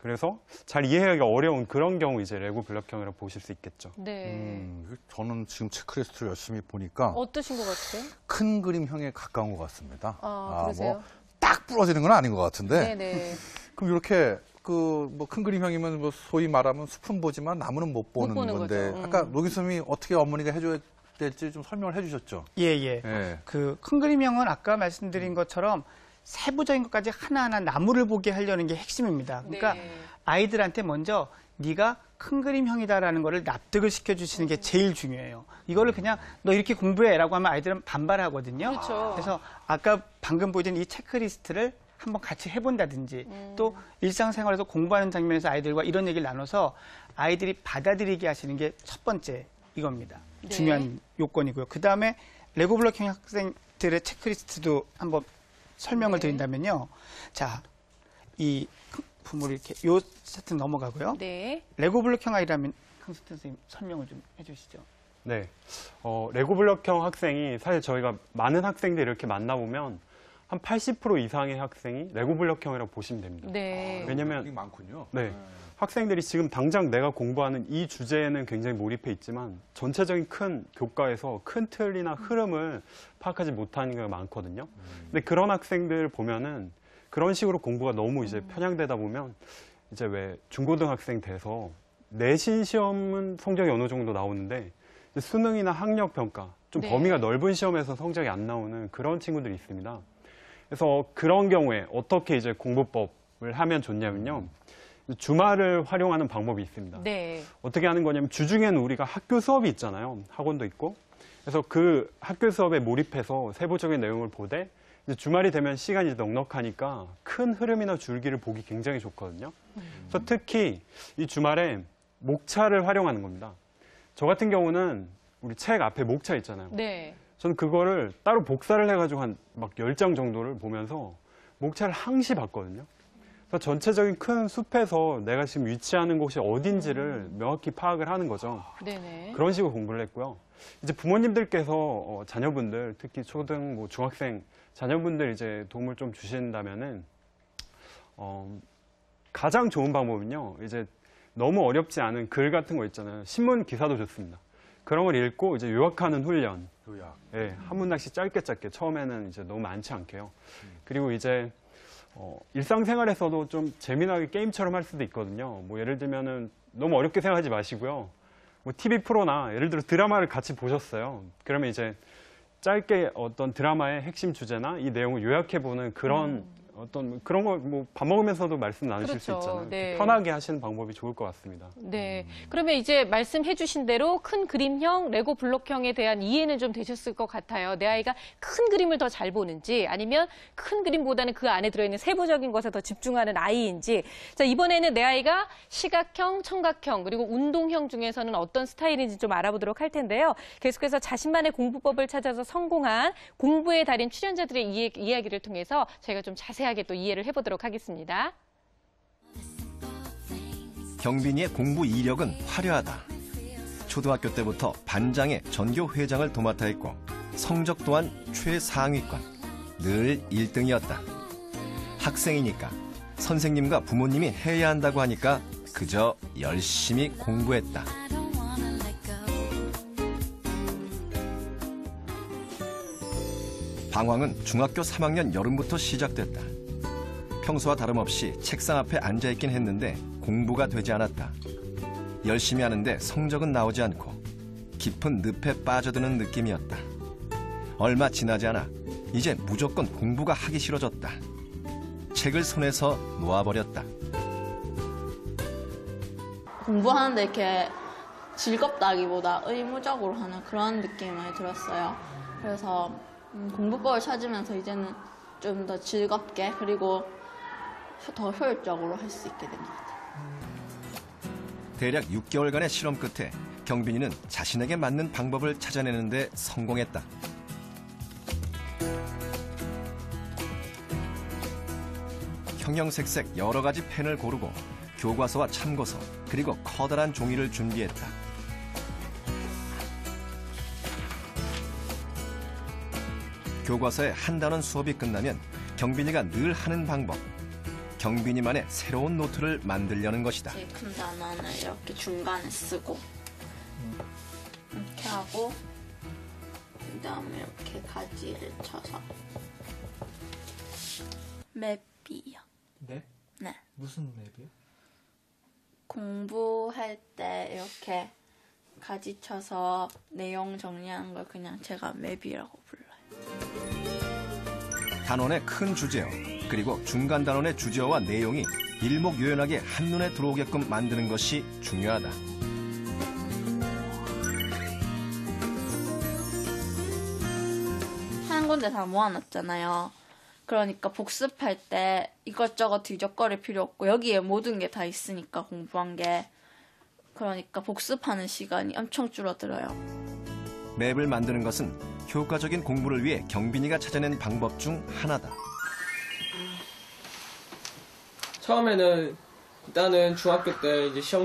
그래서 잘 이해하기 어려운 그런 경우 이제 레고 블럭형이라고 보실 수 있겠죠. 네. 저는 지금 체크리스트를 열심히 보니까 어떠신 것 같아요? 큰 그림형에 가까운 것 같습니다. 그러세요? 뭐 딱 부러지는 건 아닌 것 같은데. 네네. 그럼 이렇게 뭐 큰 그림형이면 뭐 소위 말하면 숲은 보지만 나무는 못 보는 건데 거죠. 아까 노기수님이 어떻게 어머니가 해줘야 될지 좀 설명을 해주셨죠. 예. 예. 그 큰 그림형은 아까 말씀드린 것처럼 세부적인 것까지 하나하나 나무를 보게 하려는 게 핵심입니다. 그러니까 네. 아이들한테 먼저 네가 큰 그림형이다라는 거를 납득을 시켜주시는 게 제일 중요해요. 이거를 그냥 너 이렇게 공부해라고 하면 아이들은 반발하거든요. 그렇죠. 그래서 아까 방금 보여준 이 체크리스트를 한번 같이 해본다든지 또 일상생활에서 공부하는 장면에서 아이들과 이런 얘기를 나눠서 아이들이 받아들이게 하시는 게 첫 번째 이겁니다. 네. 중요한 요건이고요. 그다음에 레고 블록형 학생들의 체크리스트도 한번 설명을 드린다면요. 자, 이 부모를 이렇게 요 세트 넘어가고요. 네. 레고 블록형 아이라면 강수태 선생님 설명을 좀 해주시죠. 네. 레고 블럭형 학생이 사실 저희가 많은 학생들 이렇게 만나보면 한 80% 이상의 학생이 레고 블럭형이라고 보시면 됩니다. 네. 왜냐면 많군요. 네. 학생들이 지금 당장 내가 공부하는 이 주제에는 굉장히 몰입해 있지만 전체적인 큰 교과에서 큰 틀이나 흐름을 파악하지 못하는 경우가 많거든요. 근데 그런 학생들 보면은 그런 식으로 공부가 너무 이제 편향되다 보면 이제 왜 중고등학생 돼서 내신 시험은 성적이 어느 정도 나오는데 수능이나 학력 평가 좀 네. 범위가 넓은 시험에서 성적이 안 나오는 그런 친구들이 있습니다. 그래서 그런 경우에 어떻게 이제 공부법을 하면 좋냐면요. 주말을 활용하는 방법이 있습니다. 네. 어떻게 하는 거냐면 주중에는 우리가 학교 수업이 있잖아요. 학원도 있고. 그래서 그 학교 수업에 몰입해서 세부적인 내용을 보되 이제 주말이 되면 시간이 넉넉하니까 큰 흐름이나 줄기를 보기 굉장히 좋거든요. 그래서 특히 이 주말에 목차를 활용하는 겁니다. 저 같은 경우는 우리 책 앞에 목차 있잖아요. 네. 저는 그거를 따로 복사를 해가지고 한 막 10장 정도를 보면서 목차를 항시 봤거든요. 그래서 전체적인 큰 숲에서 내가 지금 위치하는 곳이 어딘지를 명확히 파악을 하는 거죠. 네네. 그런 식으로 공부를 했고요. 이제 부모님들께서 자녀분들, 특히 초등, 뭐 중학생 자녀분들 이제 도움을 좀 주신다면은 가장 좋은 방법은요. 이제 너무 어렵지 않은 글 같은 거 있잖아요. 신문 기사도 좋습니다. 그런 걸 읽고 이제 요약하는 훈련. 요약. 예, 한 문장씩 짧게 처음에는 이제 너무 많지 않게요. 그리고 이제 일상생활에서도 좀 재미나게 게임처럼 할 수도 있거든요. 뭐 예를 들면은 너무 어렵게 생각하지 마시고요. 뭐 TV 프로나 예를 들어 드라마를 같이 보셨어요. 그러면 이제 짧게 어떤 드라마의 핵심 주제나 이 내용을 요약해보는 그런 어떤 그런 거 뭐 밥 먹으면서도 말씀 나누실 수 그렇죠. 있잖아요. 네. 편하게 하시는 방법이 좋을 것 같습니다. 네. 그러면 이제 말씀해 주신 대로 큰 그림형, 레고 블록형에 대한 이해는 좀 되셨을 것 같아요. 내 아이가 큰 그림을 더 잘 보는지 아니면 큰 그림보다는 그 안에 들어있는 세부적인 것에 더 집중하는 아이인지. 자, 이번에는 내 아이가 시각형, 청각형, 그리고 운동형 중에서는 어떤 스타일인지 좀 알아보도록 할 텐데요. 계속해서 자신만의 공부법을 찾아서 성공한 공부의 달인 출연자들의 이야기를 통해서 저희가 좀 자세하게 또 이해를 해보도록 하겠습니다. 경빈이의 공부 이력은 화려하다. 초등학교 때부터 반장의 전교 회장을 도맡아 했고 성적 또한 최상위권, 늘 1등이었다. 학생이니까 선생님과 부모님이 해야 한다고 하니까 그저 열심히 공부했다. 방황은 중학교 3학년 여름부터 시작됐다. 평소와 다름없이 책상 앞에 앉아있긴 했는데 공부가 되지 않았다. 열심히 하는데 성적은 나오지 않고 깊은 늪에 빠져드는 느낌이었다. 얼마 지나지 않아 이제 무조건 공부가 하기 싫어졌다. 책을 손에서 놓아버렸다. 공부하는데 이렇게 즐겁다기보다 의무적으로 하는 그런 느낌이 많이 들었어요. 그래서 공부법을 찾으면서 이제는 좀 더 즐겁게 그리고 더 효율적으로 할 수 있게 된 것 같아요. 대략 6개월간의 실험 끝에 경빈이는 자신에게 맞는 방법을 찾아내는데 성공했다. 형형색색 여러 가지 펜을 고르고 교과서와 참고서 그리고 커다란 종이를 준비했다. 교과서의 한 단원 수업이 끝나면 경빈이가 늘 하는 방법. 경빈이만의 새로운 노트를 만들려는 것이다. 제일 큰 단어는 이렇게 중간에 쓰고 이렇게 하고 그다음에 이렇게 가지를 쳐서 맵이요. 맵? 네. 무슨 맵이요? 공부할 때 이렇게 가지 쳐서 내용 정리하는 걸 그냥 제가 맵이라고 불러요. 단원의 큰 주제어, 그리고 중간 단원의 주제어와 내용이 일목요연하게 한눈에 들어오게끔 만드는 것이 중요하다. 한 군데 다 모아놨잖아요. 그러니까 복습할 때 이것저것 뒤적거릴 필요 없고 여기에 모든 게 다 있으니까 공부한 게. 그러니까 복습하는 시간이 엄청 줄어들어요. 맵을 만드는 것은 효과적인 공부를 위해 경빈이가 찾아낸 방법 중 하나다. 처음에는 일단은 중학교 때 이제 시험